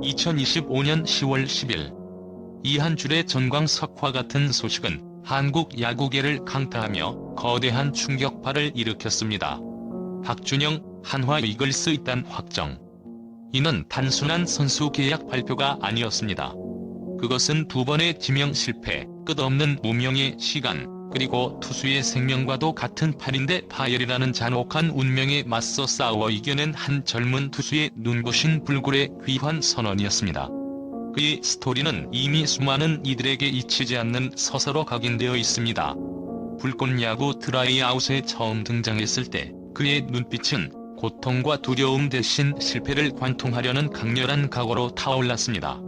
2025년 10월 10일 이 한 줄의 전광석화 같은 소식은 한국 야구계를 강타하며 거대한 충격파를 일으켰습니다. 박준영 한화 이글스 입단 확정. 이는 단순한 선수 계약 발표가 아니었습니다. 그것은 두 번의 지명 실패, 끝없는 무명의 시간, 그리고 투수의 생명과도 같은 8인대 파열이라는 잔혹한 운명에 맞서 싸워 이겨낸 한 젊은 투수의 눈부신 불굴의 귀환 선언이었습니다. 그의 스토리는 이미 수많은 이들에게 잊히지 않는 서사로 각인되어 있습니다. 불꽃야구 트라이아웃에 처음 등장했을 때 그의 눈빛은 고통과 두려움 대신 실패를 관통하려는 강렬한 각오로 타올랐습니다.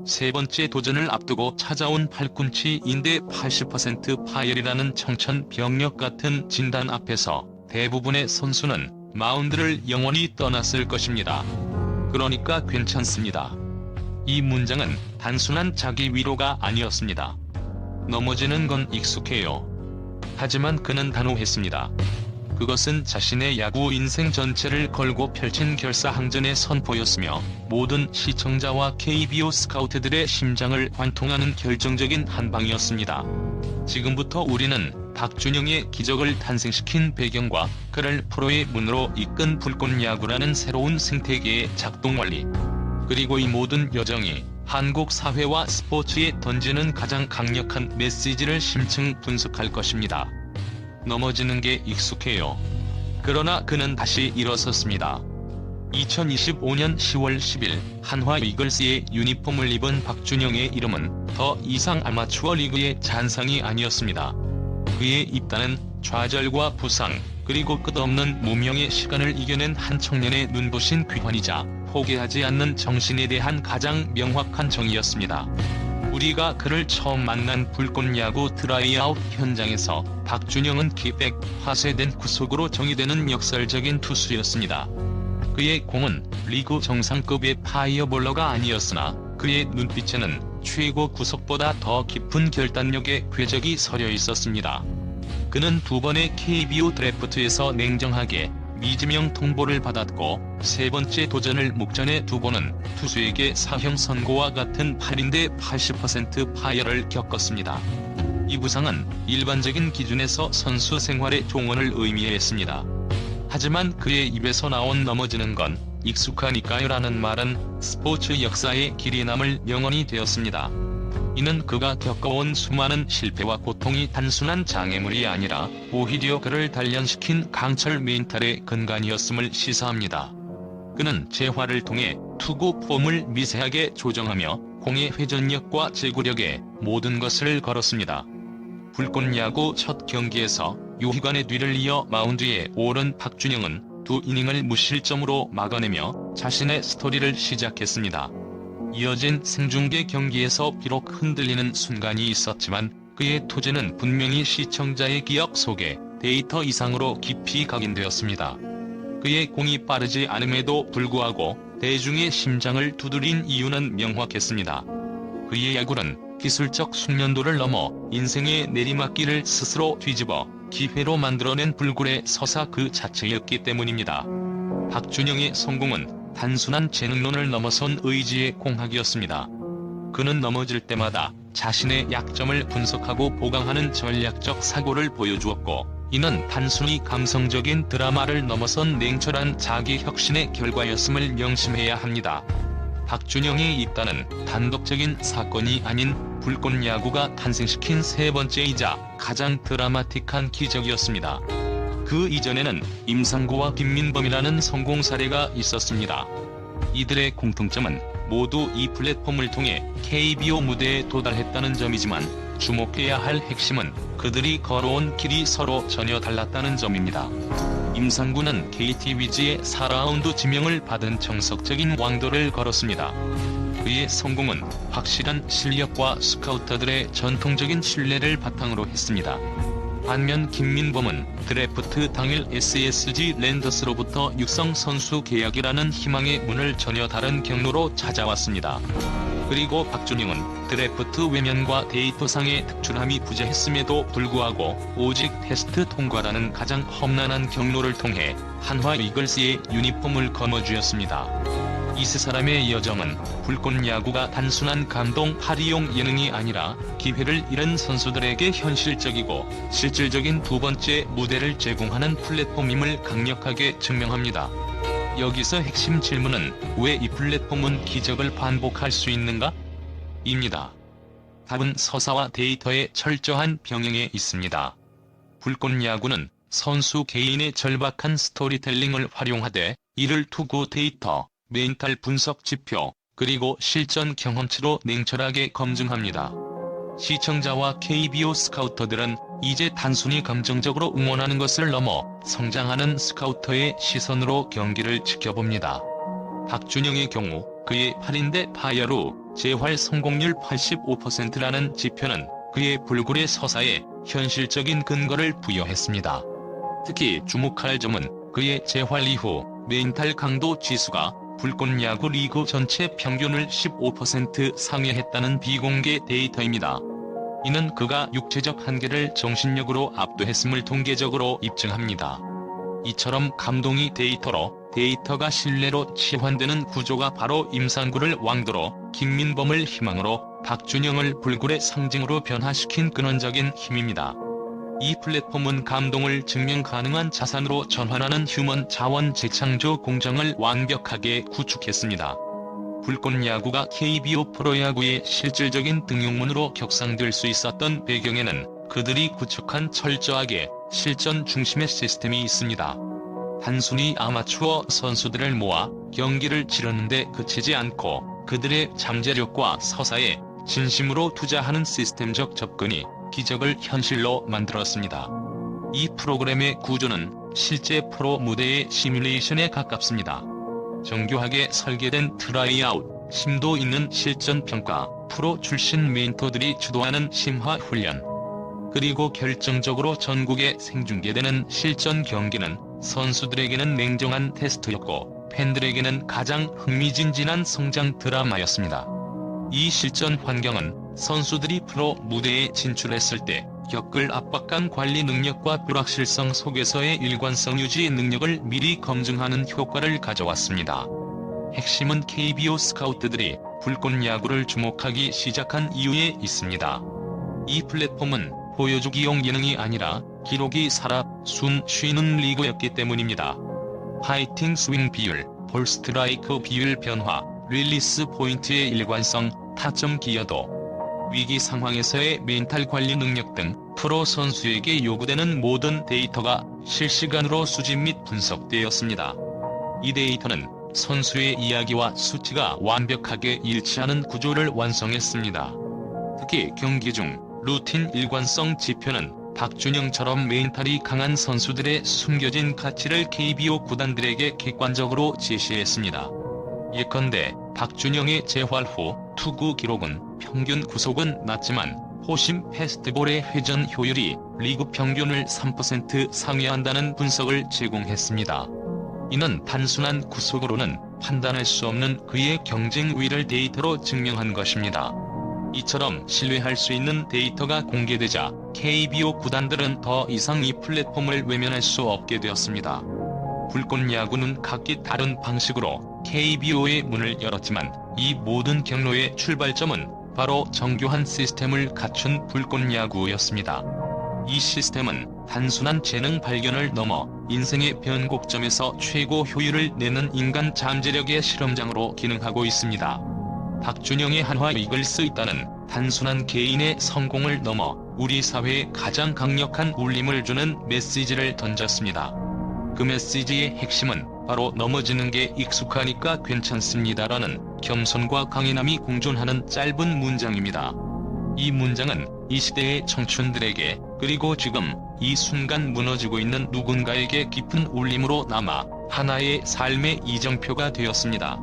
세 번째 도전을 앞두고 찾아온 팔꿈치 인대 80% 파열이라는 청천벽력 같은 진단 앞에서 대부분의 선수는 마운드를 영원히 떠났을 것입니다. 그러니까 괜찮습니다. 이 문장은 단순한 자기 위로가 아니었습니다. 넘어지는 건 익숙해요. 하지만 그는 단호했습니다. 그것은 자신의 야구 인생 전체를 걸고 펼친 결사항전의 선포였으며 모든 시청자와 KBO 스카우트들의 심장을 관통하는 결정적인 한방이었습니다. 지금부터 우리는 박준영의 기적을 탄생시킨 배경과 그를 프로의 문으로 이끈 불꽃야구라는 새로운 생태계의 작동 원리, 그리고 이 모든 여정이 한국 사회와 스포츠에 던지는 가장 강력한 메시지를 심층 분석할 것입니다. 넘어지는 게 익숙해요. 그러나 그는 다시 일어섰습니다. 2025년 10월 10일 한화 이글스의 유니폼을 입은 박준영의 이름은 더 이상 아마추어 리그의 잔상이 아니었습니다. 그의 입단은 좌절과 부상, 그리고 끝없는 무명의 시간을 이겨낸 한 청년의 눈부신 귀환이자 포기하지 않는 정신에 대한 가장 명확한 정의였습니다. 우리가 그를 처음 만난 불꽃야구 트라이아웃 현장에서 박준영은 기백, 화쇄된 구속으로 정의되는 역설적인 투수였습니다. 그의 공은 리그 정상급의 파이어볼러가 아니었으나 그의 눈빛에는 최고 구속보다 더 깊은 결단력의 궤적이 서려 있었습니다. 그는 두 번의 KBO 드래프트에서 냉정하게 미지명 통보를 받았고 세 번째 도전을 목전에 두고는 투수에게 사형 선고와 같은 8인대 80% 파열을 겪었습니다. 이 부상은 일반적인 기준에서 선수 생활의 종언을 의미했습니다. 하지만 그의 입에서 나온 넘어지는 건 익숙하니까요라는 말은 스포츠 역사에 길이 남을 명언이 되었습니다. 이는 그가 겪어온 수많은 실패와 고통이 단순한 장애물이 아니라 오히려 그를 단련시킨 강철 멘탈의 근간이었음을 시사합니다. 그는 재활을 통해 투구 폼을 미세하게 조정하며 공의 회전력과 제구력에 모든 것을 걸었습니다. 불꽃야구 첫 경기에서 유희관의 뒤를 이어 마운드에 오른 박준영은 두 이닝을 무실점으로 막아내며 자신의 스토리를 시작했습니다. 이어진 생중계 경기에서 비록 흔들리는 순간이 있었지만 그의 투지는 분명히 시청자의 기억 속에 데이터 이상으로 깊이 각인되었습니다. 그의 공이 빠르지 않음에도 불구하고 대중의 심장을 두드린 이유는 명확했습니다. 그의 야구는 기술적 숙련도를 넘어 인생의 내리막길을 스스로 뒤집어 기회로 만들어낸 불굴의 서사 그 자체였기 때문입니다. 박준영의 성공은 단순한 재능론을 넘어선 의지의 공학이었습니다. 그는 넘어질 때마다 자신의 약점을 분석하고 보강하는 전략적 사고를 보여주었고 이는 단순히 감성적인 드라마를 넘어선 냉철한 자기 혁신의 결과였음을 명심해야 합니다. 박준영의 입단은 단독적인 사건이 아닌 불꽃야구가 탄생시킨 세 번째이자 가장 드라마틱한 기적이었습니다. 그 이전에는 임상구와 김민범이라는 성공 사례가 있었습니다. 이들의 공통점은 모두 이 플랫폼을 통해 KBO 무대에 도달했다는 점이지만 주목해야 할 핵심은 그들이 걸어온 길이 서로 전혀 달랐다는 점입니다. 임상구는 KT 위즈의 4라운드 지명을 받은 정석적인 왕도를 걸었습니다. 그의 성공은 확실한 실력과 스카우터들의 전통적인 신뢰를 바탕으로 했습니다. 반면 김민범은 드래프트 당일 SSG 랜더스로부터 육성 선수 계약이라는 희망의 문을 전혀 다른 경로로 찾아왔습니다. 그리고 박준영은 드래프트 외면과 데이터상의 특출함이 부재했음에도 불구하고 오직 테스트 통과라는 가장 험난한 경로를 통해 한화 이글스의 유니폼을 거머쥐었습니다. 이 세 사람의 여정은 불꽃 야구가 단순한 감동 파리용 예능이 아니라 기회를 잃은 선수들에게 현실적이고 실질적인 두 번째 무대를 제공하는 플랫폼임을 강력하게 증명합니다. 여기서 핵심 질문은 왜 이 플랫폼은 기적을 반복할 수 있는가? 입니다. 답은 서사와 데이터의 철저한 병행에 있습니다. 불꽃 야구는 선수 개인의 절박한 스토리텔링을 활용하되 이를 투구 데이터, 멘탈 분석 지표, 그리고 실전 경험치로 냉철하게 검증합니다. 시청자와 KBO 스카우터들은 이제 단순히 감정적으로 응원하는 것을 넘어 성장하는 스카우터의 시선으로 경기를 지켜봅니다. 박준영의 경우 그의 8인대 파열후 재활 성공률 85%라는 지표는 그의 불굴의 서사에 현실적인 근거를 부여했습니다. 특히 주목할 점은 그의 재활 이후 멘탈 강도 지수가 불꽃 야구 리그 전체 평균을 15% 상회했다는 비공개 데이터입니다. 이는 그가 육체적 한계를 정신력으로 압도했음을 통계적으로 입증합니다. 이처럼 감동이 데이터로, 데이터가 신뢰로 치환되는 구조가 바로 임상구를 왕도로, 김민범을 희망으로, 박준영을 불굴의 상징으로 변화시킨 근원적인 힘입니다. 이 플랫폼은 감동을 증명 가능한 자산으로 전환하는 휴먼 자원 재창조 공정을 완벽하게 구축했습니다. 불꽃 야구가 KBO 프로야구의 실질적인 등용문으로 격상될 수 있었던 배경에는 그들이 구축한 철저하게 실전 중심의 시스템이 있습니다. 단순히 아마추어 선수들을 모아 경기를 치르는데 그치지 않고 그들의 잠재력과 서사에 진심으로 투자하는 시스템적 접근이 기적을 현실로 만들었습니다. 이 프로그램의 구조는 실제 프로 무대의 시뮬레이션에 가깝습니다. 정교하게 설계된 트라이아웃, 심도 있는 실전 평가, 프로 출신 멘토들이 주도하는 심화 훈련, 그리고 결정적으로 전국에 생중계되는 실전 경기는 선수들에게는 냉정한 테스트였고 팬들에게는 가장 흥미진진한 성장 드라마였습니다. 이 실전 환경은 선수들이 프로 무대에 진출했을 때 겪을 압박감 관리 능력과 불확실성 속에서의 일관성 유지 능력을 미리 검증하는 효과를 가져왔습니다. 핵심은 KBO 스카우트들이 불꽃 야구를 주목하기 시작한 이유에 있습니다. 이 플랫폼은 보여주기용 예능이 아니라 기록이 살아 숨 쉬는 리그였기 때문입니다. 파이팅 스윙 비율, 볼 스트라이크 비율 변화, 릴리스 포인트의 일관성, 타점 기여도, 위기 상황에서의 멘탈 관리 능력 등 프로 선수에게 요구되는 모든 데이터가 실시간으로 수집 및 분석되었습니다. 이 데이터는 선수의 이야기와 수치가 완벽하게 일치하는 구조를 완성했습니다. 특히 경기 중 루틴 일관성 지표는 박준영처럼 멘탈이 강한 선수들의 숨겨진 가치를 KBO 구단들에게 객관적으로 제시했습니다. 예컨대 박준영의 재활 후 투구 기록은 평균 구속은 낮지만 호심 패스트볼의 회전 효율이 리그 평균을 3% 상회한다는 분석을 제공했습니다. 이는 단순한 구속으로는 판단할 수 없는 그의 경쟁위를 데이터로 증명한 것입니다. 이처럼 신뢰할 수 있는 데이터가 공개되자 KBO 구단들은 더 이상 이 플랫폼을 외면할 수 없게 되었습니다. 불꽃 야구는 각기 다른 방식으로 KBO의 문을 열었지만 이 모든 경로의 출발점은 바로 정교한 시스템을 갖춘 불꽃 야구였습니다. 이 시스템은 단순한 재능 발견을 넘어 인생의 변곡점에서 최고 효율을 내는 인간 잠재력의 실험장으로 기능하고 있습니다. 박준영의 한화 이글스 있다는 단순한 개인의 성공을 넘어 우리 사회에 가장 강력한 울림을 주는 메시지를 던졌습니다. 그 메시지의 핵심은 바로 넘어지는 게 익숙하니까 괜찮습니다라는 겸손과 강인함이 공존하는 짧은 문장입니다. 이 문장은 이 시대의 청춘들에게 그리고 지금 이 순간 무너지고 있는 누군가에게 깊은 울림으로 남아 하나의 삶의 이정표가 되었습니다.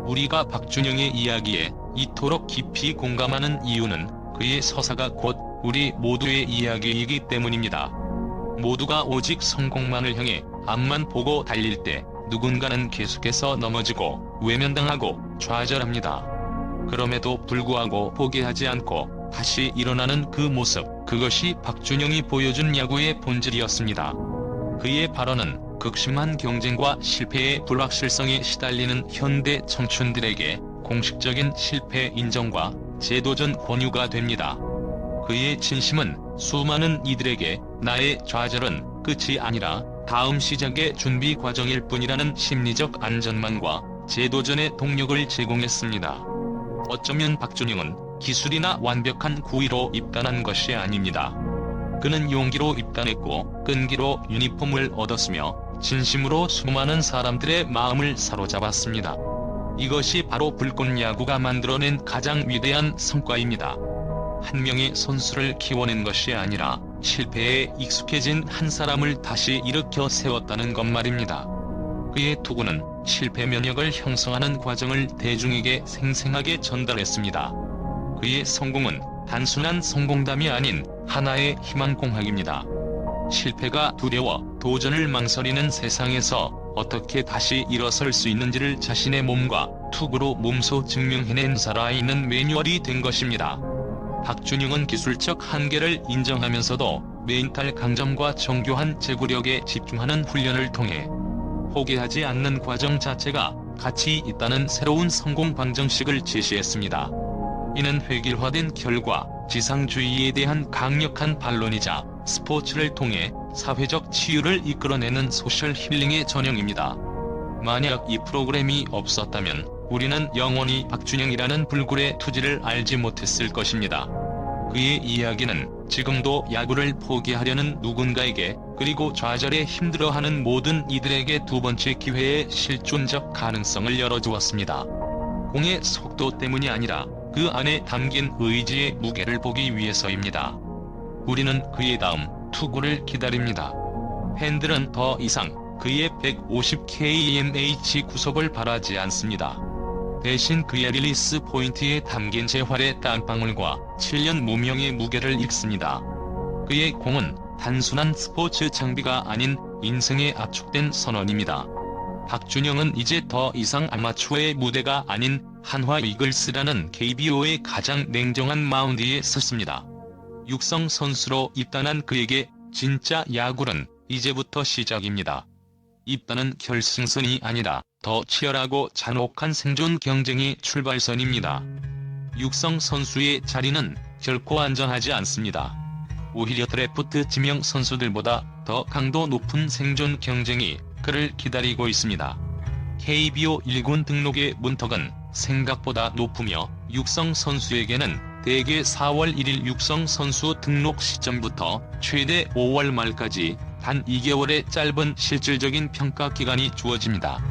우리가 박준영의 이야기에 이토록 깊이 공감하는 이유는 그의 서사가 곧 우리 모두의 이야기이기 때문입니다. 모두가 오직 성공만을 향해 앞만 보고 달릴 때 누군가는 계속해서 넘어지고 외면당하고 좌절합니다. 그럼에도 불구하고 포기하지 않고 다시 일어나는 그 모습, 그것이 박준영이 보여준 야구의 본질이었습니다. 그의 발언은 극심한 경쟁과 실패의 불확실성에 시달리는 현대 청춘들에게 공식적인 실패 인정과 재도전 권유가 됩니다. 그의 진심은 수많은 이들에게 나의 좌절은 끝이 아니라 다음 시작의 준비 과정일 뿐이라는 심리적 안전망과 재도전의 동력을 제공했습니다. 어쩌면 박준영은 기술이나 완벽한 구위로 입단한 것이 아닙니다. 그는 용기로 입단했고 끈기로 유니폼을 얻었으며 진심으로 수많은 사람들의 마음을 사로잡았습니다. 이것이 바로 불꽃야구가 만들어낸 가장 위대한 성과입니다. 한 명의 선수를 키워낸 것이 아니라 실패에 익숙해진 한 사람을 다시 일으켜 세웠다는 것 말입니다. 그의 투구는 실패 면역을 형성하는 과정을 대중에게 생생하게 전달했습니다. 그의 성공은 단순한 성공담이 아닌 하나의 희망공학입니다. 실패가 두려워 도전을 망설이는 세상에서 어떻게 다시 일어설 수 있는지를 자신의 몸과 투구로 몸소 증명해낸 살아있는 매뉴얼이 된 것입니다. 박준영은 기술적 한계를 인정하면서도 멘탈 강점과 정교한 제구력에 집중하는 훈련을 통해 포기하지 않는 과정 자체가 가치 있다는 새로운 성공 방정식을 제시했습니다. 이는 획일화된 결과, 지상주의에 대한 강력한 반론이자 스포츠를 통해 사회적 치유를 이끌어내는 소셜 힐링의 전형입니다. 만약 이 프로그램이 없었다면 우리는 영원히 박준영이라는 불굴의 투지를 알지 못했을 것입니다. 그의 이야기는 지금도 야구를 포기하려는 누군가에게, 그리고 좌절에 힘들어하는 모든 이들에게 두 번째 기회의 실존적 가능성을 열어주었습니다. 공의 속도 때문이 아니라 그 안에 담긴 의지의 무게를 보기 위해서입니다. 우리는 그의 다음 투구를 기다립니다. 팬들은 더 이상 그의 150kmh 구속을 바라지 않습니다. 대신 그의 릴리스 포인트에 담긴 재활의 땀방울과 7년 무명의 무게를 읽습니다. 그의 공은 단순한 스포츠 장비가 아닌 인생에 압축된 선언입니다. 박준영은 이제 더 이상 아마추어의 무대가 아닌 한화 이글스라는 KBO의 가장 냉정한 마운드에 섰습니다. 육성 선수로 입단한 그에게 진짜 야구는 이제부터 시작입니다. 입단은 결승선이 아니라 더 치열하고 잔혹한 생존 경쟁의 출발선입니다. 육성 선수의 자리는 결코 안전하지 않습니다. 오히려 드래프트 지명 선수들보다 더 강도 높은 생존 경쟁이 그를 기다리고 있습니다. KBO 1군 등록의 문턱은 생각보다 높으며 육성 선수에게는 대개 4월 1일 육성 선수 등록 시점부터 최대 5월 말까지 단 2개월의 짧은 실질적인 평가 기간이 주어집니다.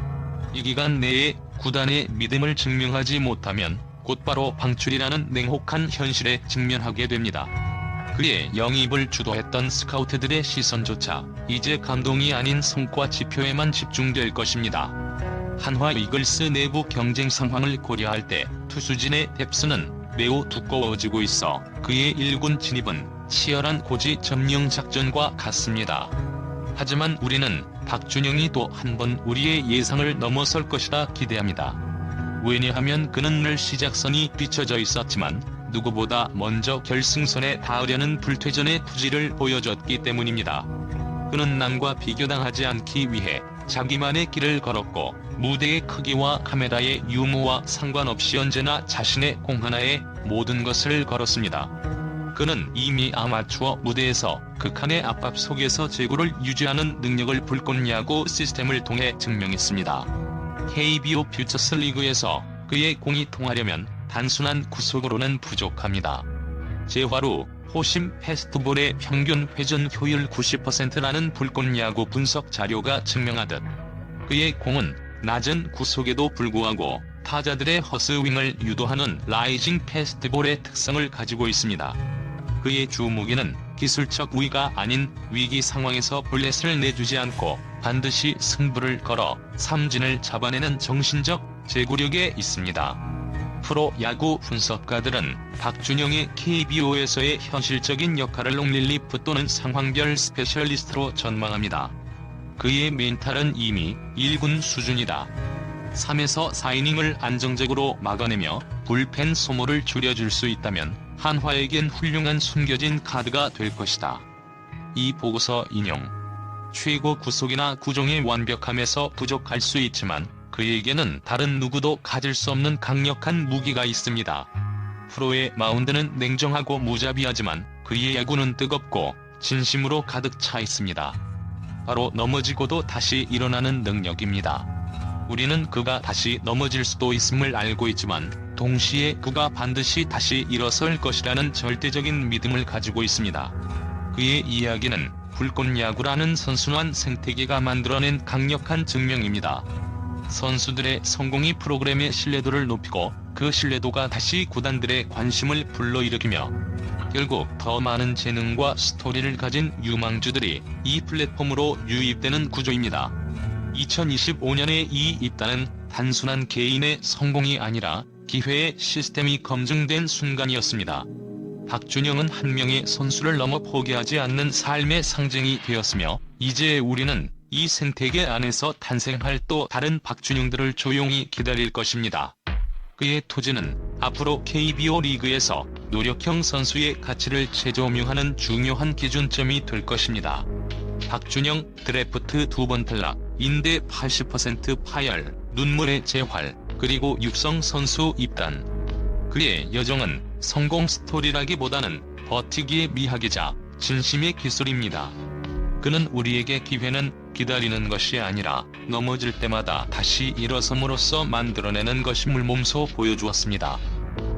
이 기간 내에 구단의 믿음을 증명하지 못하면 곧바로 방출이라는 냉혹한 현실에 직면하게 됩니다. 그의 영입을 주도했던 스카우트들의 시선조차 이제 감동이 아닌 성과 지표에만 집중될 것입니다. 한화 이글스 내부 경쟁 상황을 고려할 때 투수진의 뎁스는 매우 두꺼워지고 있어 그의 1군 진입은 치열한 고지 점령 작전과 같습니다. 하지만 우리는 박준영이 또 한 번 우리의 예상을 넘어설 것이라 기대합니다. 왜냐하면 그는 늘 시작선이 비춰져 있었지만 누구보다 먼저 결승선에 닿으려는 불퇴전의 투지를 보여줬기 때문입니다. 그는 남과 비교당하지 않기 위해 자기만의 길을 걸었고 무대의 크기와 카메라의 유무와 상관없이 언제나 자신의 공 하나에 모든 것을 걸었습니다. 그는 이미 아마추어 무대에서 극한의 압박 속에서 제구를 유지하는 능력을 불꽃야구 시스템을 통해 증명했습니다. KBO 퓨처스 리그에서 그의 공이 통하려면 단순한 구속으로는 부족합니다. 재활 후 호심 패스트볼의 평균 회전 효율 90%라는 불꽃야구 분석 자료가 증명하듯 그의 공은 낮은 구속에도 불구하고 타자들의 헛스윙을 유도하는 라이징 패스트볼의 특성을 가지고 있습니다. 그의 주 무기는 기술적 우위가 아닌 위기 상황에서 볼넷을 내주지 않고 반드시 승부를 걸어 삼진을 잡아내는 정신적 제구력에 있습니다. 프로야구 분석가들은 박준영의 KBO에서의 현실적인 역할을 롱릴리프 또는 상황별 스페셜리스트로 전망합니다. 그의 멘탈은 이미 1군 수준이다. 3에서 4이닝을 안정적으로 막아내며 불펜 소모를 줄여줄 수 있다면 한화에겐 훌륭한 숨겨진 카드가 될 것이다. 이 보고서 인용. 최고 구속이나 구종의 완벽함에서 부족할 수 있지만 그에게는 다른 누구도 가질 수 없는 강력한 무기가 있습니다. 프로의 마운드는 냉정하고 무자비하지만 그의 야구는 뜨겁고 진심으로 가득 차 있습니다. 바로 넘어지고도 다시 일어나는 능력입니다. 우리는 그가 다시 넘어질 수도 있음을 알고 있지만 동시에 그가 반드시 다시 일어설 것이라는 절대적인 믿음을 가지고 있습니다. 그의 이야기는 불꽃야구라는 선순환 생태계가 만들어낸 강력한 증명입니다. 선수들의 성공이 프로그램의 신뢰도를 높이고 그 신뢰도가 다시 구단들의 관심을 불러일으키며 결국 더 많은 재능과 스토리를 가진 유망주들이 이 플랫폼으로 유입되는 구조입니다. 2025년의 이 입단은 단순한 개인의 성공이 아니라 기회의 시스템이 검증된 순간이었습니다. 박준영은 한 명의 선수를 넘어 포기하지 않는 삶의 상징이 되었으며 이제 우리는 이 생태계 안에서 탄생할 또 다른 박준영들을 조용히 기다릴 것입니다. 그의 투지는 앞으로 KBO 리그에서 노력형 선수의 가치를 재조명하는 중요한 기준점이 될 것입니다. 박준영 드래프트 2번 탈락, 인대 80% 파열, 눈물의 재활, 그리고 육성 선수 입단. 그의 여정은 성공 스토리라기보다는 버티기의 미학이자 진심의 기술입니다. 그는 우리에게 기회는 기다리는 것이 아니라 넘어질 때마다 다시 일어섬으로써 만들어내는 것임을 몸소 보여주었습니다.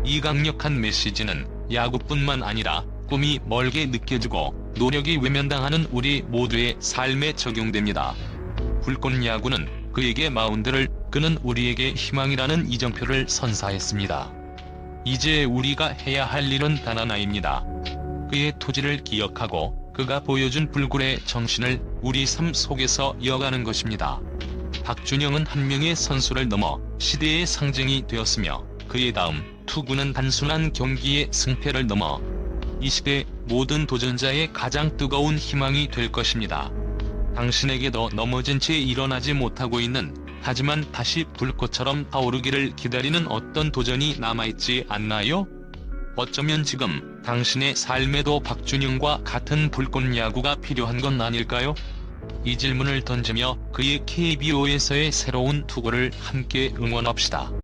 이 강력한 메시지는 야구뿐만 아니라 꿈이 멀게 느껴지고 노력이 외면당하는 우리 모두의 삶에 적용됩니다. 불꽃야구는 그에게 마운드를, 그는 우리에게 희망이라는 이정표를 선사했습니다. 이제 우리가 해야 할 일은 단 하나입니다. 그의 토지를 기억하고 그가 보여준 불굴의 정신을 우리 삶 속에서 이어가는 것입니다. 박준영은 한 명의 선수를 넘어 시대의 상징이 되었으며 그의 다음 투구는 단순한 경기의 승패를 넘어 이 시대 모든 도전자의 가장 뜨거운 희망이 될 것입니다. 당신에게도 넘어진 채 일어나지 못하고 있는, 하지만 다시 불꽃처럼 타오르기를 기다리는 어떤 도전이 남아있지 않나요? 어쩌면 지금 당신의 삶에도 박준영과 같은 불꽃야구가 필요한 건 아닐까요? 이 질문을 던지며 그의 KBO에서의 새로운 투구를 함께 응원합시다.